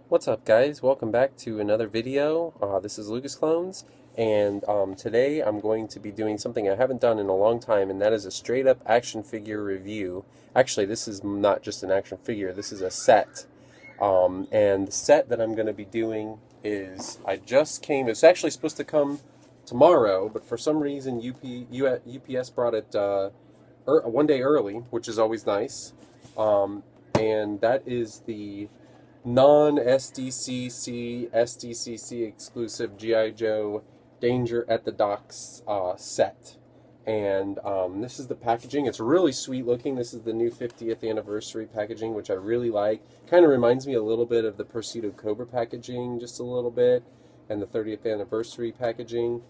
What's up, guys? Welcome back to another video. This is Lucas Clones, and today I'm going to be doing something I haven't done in a long time, and that is a straight up action figure review. Actually, this is not just an action figure, this is a set. And the set that I'm going to be doing is, it's actually supposed to come tomorrow, but for some reason UPS brought it one day early, which is always nice. And that is the non-SDCC, SDCC exclusive GIJoe Danger at the Docks set. And this is the packaging. It's really sweet looking. This is the new 50th anniversary packaging, which I really like. Kind of reminds me a little bit of the Pursuit Cobra packaging, just a little bit, and the 30th anniversary packaging.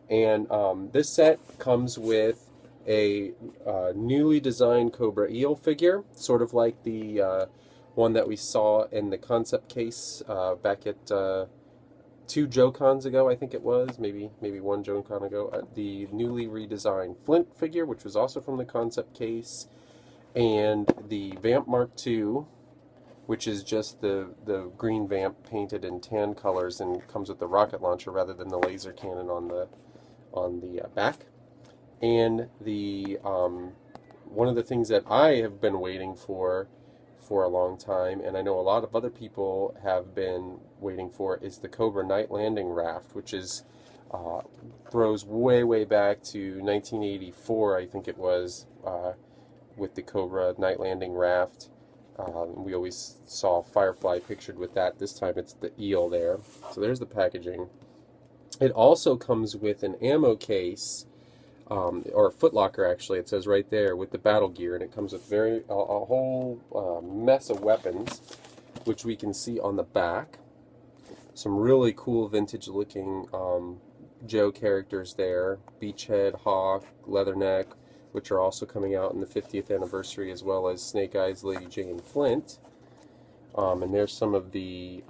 And this set comes with a newly designed Cobra eel figure, sort of like the one that we saw in the concept case back at 2 JoeCons ago, I think it was, maybe 1 JoeCon ago. The newly redesigned Flint figure, which was also from the concept case, and the Vamp Mark II, which is just the green Vamp painted in tan colors and comes with the rocket launcher rather than the laser cannon on the back. And the one of the things that I have been waiting for a long time, and I know a lot of other people have been waiting for, is the Cobra Night Landing Raft, which is throws way back to 1984, I think it was, with the Cobra Night Landing Raft. We always saw Firefly pictured with that. This time it's the eel there. So there's the packaging. It also comes with an ammo case, or a footlocker, actually, it says right there, with the battle gear, and it comes with a whole mess of weapons, which we can see on the back. Some really cool vintage looking Joe characters there: Beachhead, Hawk, Leatherneck, which are also coming out in the 50th anniversary, as well as Snake Eyes, Lady J, and Flint. And there's some of the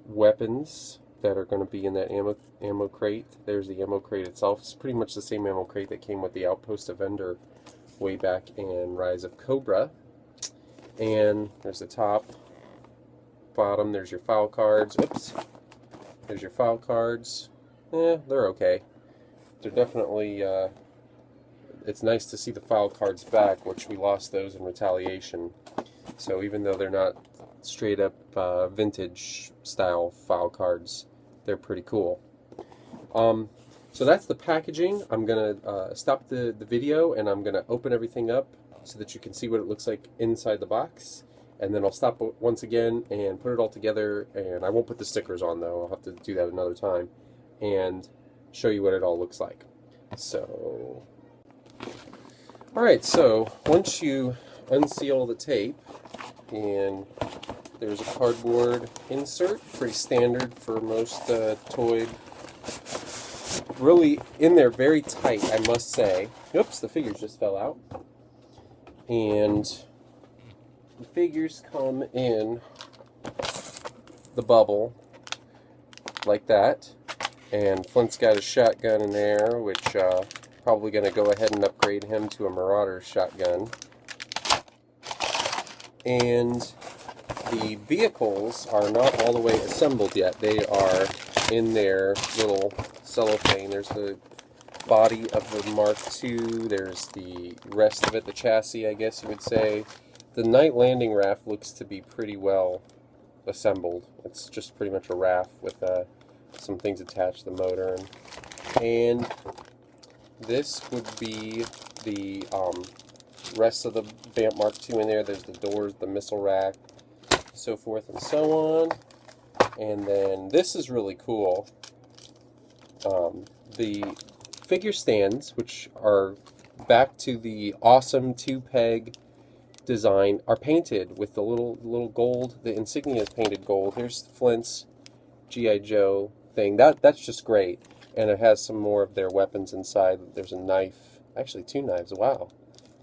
weapons that are going to be in that ammo crate. There's the ammo crate itself. It's pretty much the same ammo crate that came with the Outpost of Ender way back in Rise of Cobra. And there's the top, bottom, there's your file cards. Oops. There's your file cards. They're okay. They're definitely, it's nice to see the file cards back, which we lost those in Retaliation. So even though they're not straight up vintage style file cards, they're pretty cool. So that's the packaging. I'm going to stop the video, and I'm going to open everything up so that you can see what it looks like inside the box. And then I'll stop once again and put it all together, and I won't put the stickers on, though. I'll have to do that another time, and show you what it all looks like. So, alright, so once you unseal the tape, and there's a cardboard insert, pretty standard for most toy. Really in there, very tight, I must say. Oops, the figures just fell out. And the figures come in the bubble, like that. And Flint's got a shotgun in there, which probably going to go ahead and upgrade him to a Marauder shotgun. And the vehicles are not all the way assembled yet. They are in their little cellophane. There's the body of the Mark II. There's the rest of it, the chassis, I guess you would say. The Night Landing Raft looks to be pretty well assembled. It's just pretty much a raft with some things attached to the motor. And this would be the rest of the Vamp Mark II in there. There's the doors, the missile rack, so forth and so on. And then this is really cool. The figure stands, which are back to the awesome 2-peg design, are painted with the little gold. The insignia is painted gold. Here's Flint's GIJoe thing. That's just great. And it has some more of their weapons inside. There's a knife, actually 2 knives. Wow,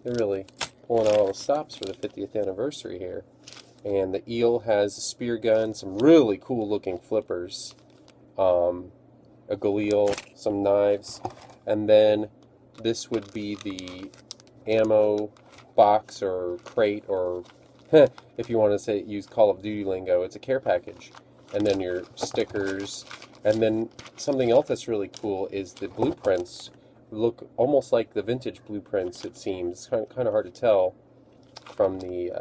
they're really pulling out all the stops for the 50th anniversary here. And the eel has a spear gun, some really cool looking flippers, a galil, some knives, and then this would be the ammo box or crate, or if you want to say use Call of Duty lingo, it's a care package. and then your stickers. And then something else that's really cool is the blueprints look almost like the vintage blueprints, it seems. It's kind of hard to tell from the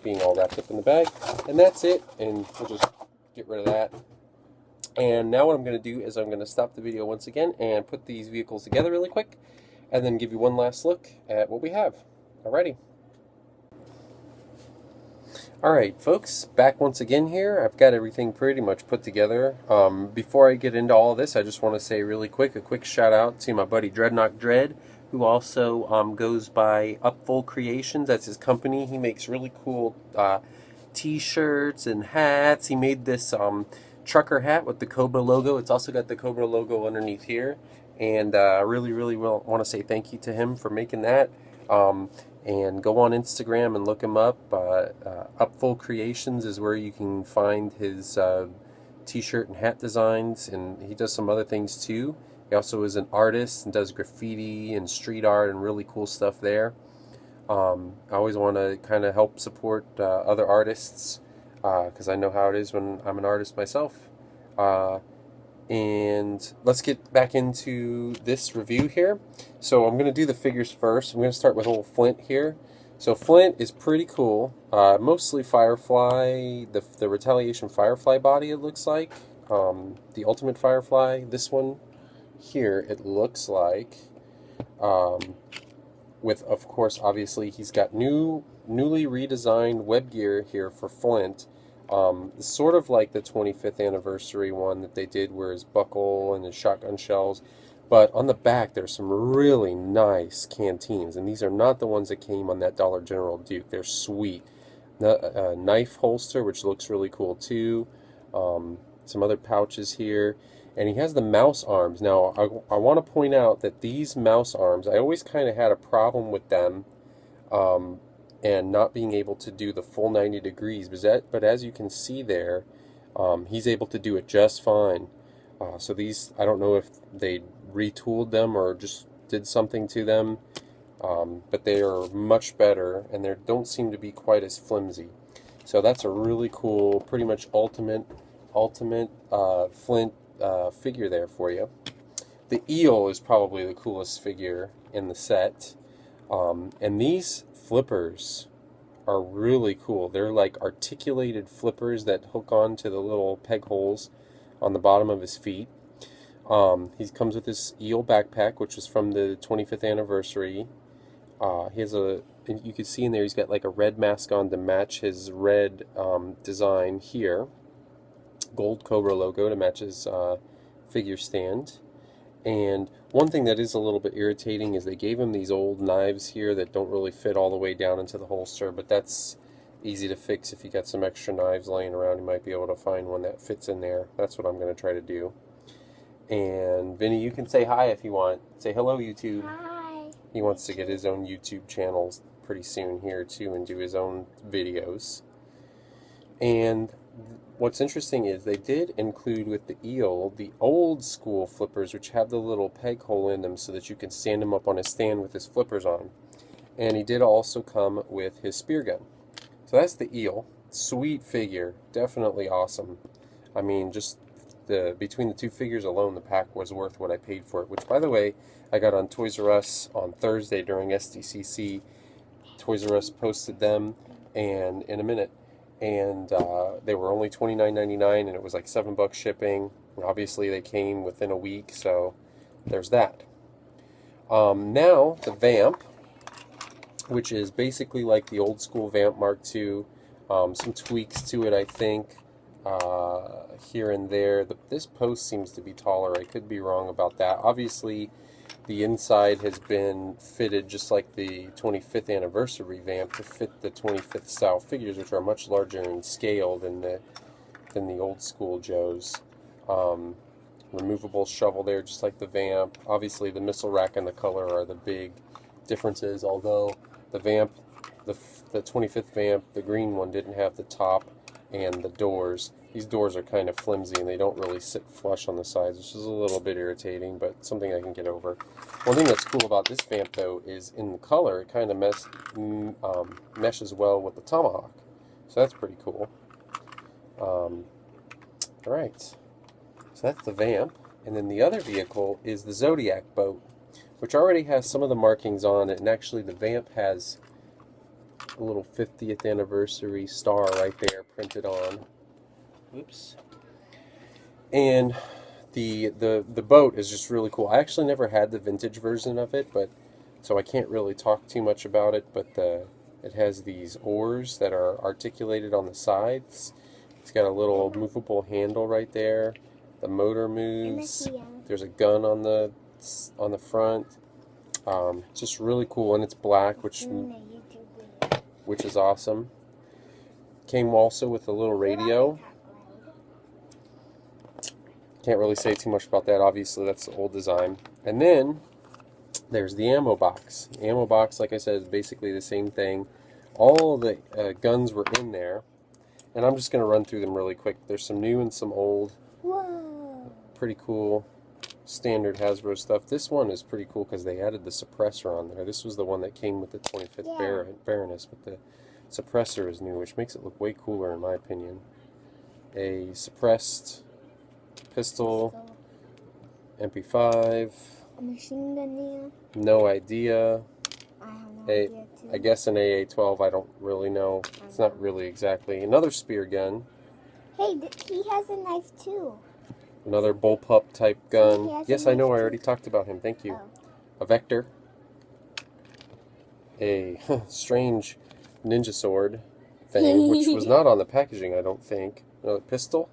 being all wrapped up in the bag. And that's it, and we'll just get rid of that. And now what I'm going to do is I'm going to stop the video once again and put these vehicles together really quick, and then give you one last look at what we have. Alrighty. Alright folks, back once again here. I've got everything pretty much put together. Before I get into all this, I just want to say really quick, a quick shout out to my buddy Dreadnought Dread, who also goes by Upful Creations. That's his company. He makes really cool t-shirts and hats. He made this trucker hat with the Cobra logo. It's also got the Cobra logo underneath here. And I really want to say thank you to him for making that. And go on Instagram and look him up. Upful Creations is where you can find his t-shirt and hat designs, and he does some other things too. He also is an artist and does graffiti and street art and really cool stuff there. I always want to kind of help support other artists because I know how it is when I'm an artist myself. And let's get back into this review here. So I'm going to do the figures first. I'm going to start with old Flint here. So Flint is pretty cool. Mostly Firefly, the Retaliation Firefly body it looks like. The Ultimate Firefly, this one here, it looks like. With, of course, obviously, he's got newly redesigned web gear here for Flint. Sort of like the 25th anniversary one that they did where his buckle and his shotgun shells. But on the back there's some really nice canteens, and these are not the ones that came on that Dollar General Duke. They're sweet. Knife holster, which looks really cool too. Some other pouches here. And he has the mouse arms. Now I want to point out that these mouse arms, I always kind of had a problem with them. And not being able to do the full 90 degrees. But as you can see there, he's able to do it just fine. So these, I don't know if they retooled them or just did something to them, but they are much better, and they don't seem to be quite as flimsy. So that's a really cool, pretty much ultimate Flint figure there for you. The eel is probably the coolest figure in the set, and these flippers are really cool. They're like articulated flippers that hook on to the little peg holes on the bottom of his feet. He comes with this eel backpack, which is from the 25th anniversary. He has you can see in there, he's got like a red mask on to match his red design here. Gold Cobra logo to match his figure stand. And one thing that is a little bit irritating is they gave him these old knives here that don't really fit all the way down into the holster, but that's easy to fix. If you got some extra knives laying around, you might be able to find one that fits in there. That's what I'm going to try to do. And Vinny, you can say hi if you want. Say hello, YouTube. Hi. He wants to get his own YouTube channel pretty soon here too and do his own videos. And what's interesting is they did include with the eel the old school flippers, which have the little peg hole in them so that you can stand him up on his stand with his flippers on. And he did also come with his spear gun. So that's the eel. Sweet figure. Definitely awesome. I mean, just between the two figures alone, the pack was worth what I paid for it, which, by the way, I got on Toys R Us on Thursday during SDCC. Toys R Us posted them, and in a minute. And they were only $29.99, and it was like $7 shipping. And obviously, they came within a week, so there's that. Now, the Vamp, which is basically like the old school Vamp Mark II. Some tweaks to it, I think, here and there. This post seems to be taller. I could be wrong about that. Obviously, the inside has been fitted just like the 25th anniversary Vamp to fit the 25th style figures, which are much larger in scale than the old school Joes. Removable shovel there, just like the Vamp. Obviously, the missile rack and the color are the big differences, although the Vamp, the 25th Vamp, the green one, didn't have the top and the doors. These doors are kind of flimsy and they don't really sit flush on the sides, which is a little bit irritating, but something I can get over. One thing that's cool about this Vamp, though, is in the color, it kind of meshes well with the Tomahawk. So that's pretty cool. Alright, so that's the Vamp. And then the other vehicle is the Zodiac boat, which already has some of the markings on it. And actually the Vamp has a little 50th anniversary star right there printed on. Oops. And the boat is just really cool. I actually never had the vintage version of it, but so I can't really talk too much about it, but it has these oars that are articulated on the sides. It's got a little movable handle right there. The motor moves. There's a gun on the front. Just really cool, and it's black, which is awesome. Came also with a little radio. Can't really say too much about that. Obviously, that's the old design. And then there's the ammo box. The ammo box, like I said, is basically the same thing. All the guns were in there, and I'm just going to run through them really quick. There's some new and some old. Whoa! Pretty cool. Standard Hasbro stuff. This one is pretty cool because they added the suppressor on there. This was the one that came with the 25th Baroness, but the suppressor is new, which makes it look way cooler in my opinion. A suppressed pistol, MP5. A machine gun there. No idea. I have no idea too. I guess an AA-12. I don't really know. It's not really exactly. Another spear gun. Hey, he has a knife too. Another bullpup type gun. Yes, I know. I knife already talked about him. Thank you. Oh. A Vector. A strange ninja sword thing, which was not on the packaging, I don't think. Another pistol.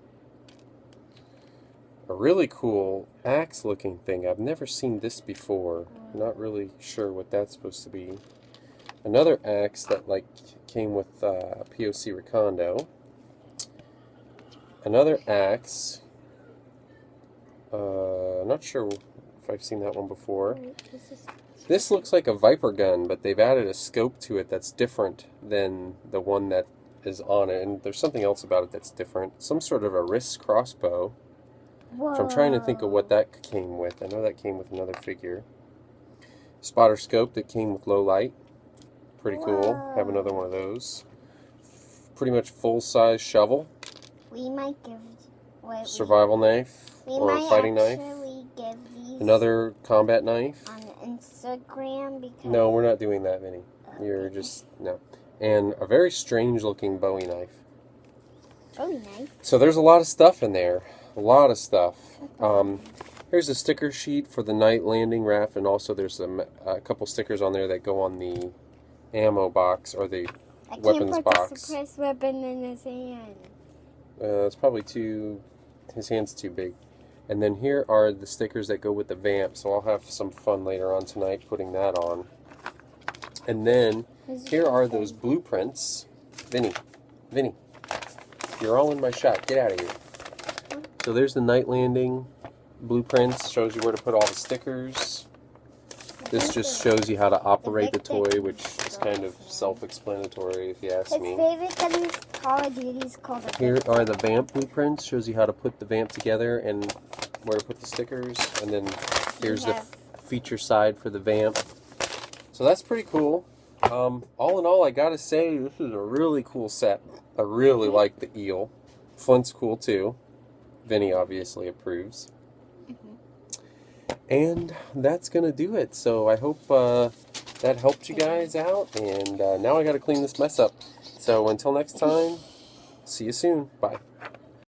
A really cool axe-looking thing. I've never seen this before. Not really sure what that's supposed to be. Another axe that came with POC Recondo. Another axe. Not sure if I've seen that one before. This looks like a Viper gun, but they've added a scope to it that's different than the one that is on it. And there's something else about it that's different. Some sort of a wrist crossbow. Whoa. So I'm trying to think of what that came with. I know that came with another figure. Spotter scope that came with low light. Pretty cool. Have another one of those. Pretty much full-size shovel. We might give... Survival knife. Or a fighting knife. Give these Another combat knife. on Instagram because... No, we're not doing that, Vinny. You're just... No. And a very strange-looking Bowie knife. Bowie knife? So there's a lot of stuff in there. A lot of stuff. Here's a sticker sheet for the night landing raft, and also there's a couple stickers on there that go on the ammo box, or the weapons box. I can't put the suppressed weapon in his hand. It's probably too... His hand's too big. And then here are the stickers that go with the Vamp, so I'll have some fun later on tonight putting that on. And then here are those blueprints. Vinny, you're all in my shot. Get out of here. So there's the night landing blueprints. Shows you where to put all the stickers. This just shows you how to operate the toy, which is kind of self-explanatory if you ask me. His favorite gun is Call of Duty's called the Here are the Vamp blueprints. Shows you how to put the Vamp together and where to put the stickers. And then here's the feature side for the Vamp. So that's pretty cool. All in all, I gotta say, this is a really cool set. I really like the eel. Flint's cool too. Vinny obviously approves. And that's gonna do it. So I hope that helped you guys out. And now I gotta clean this mess up. So until next time, see you soon. Bye.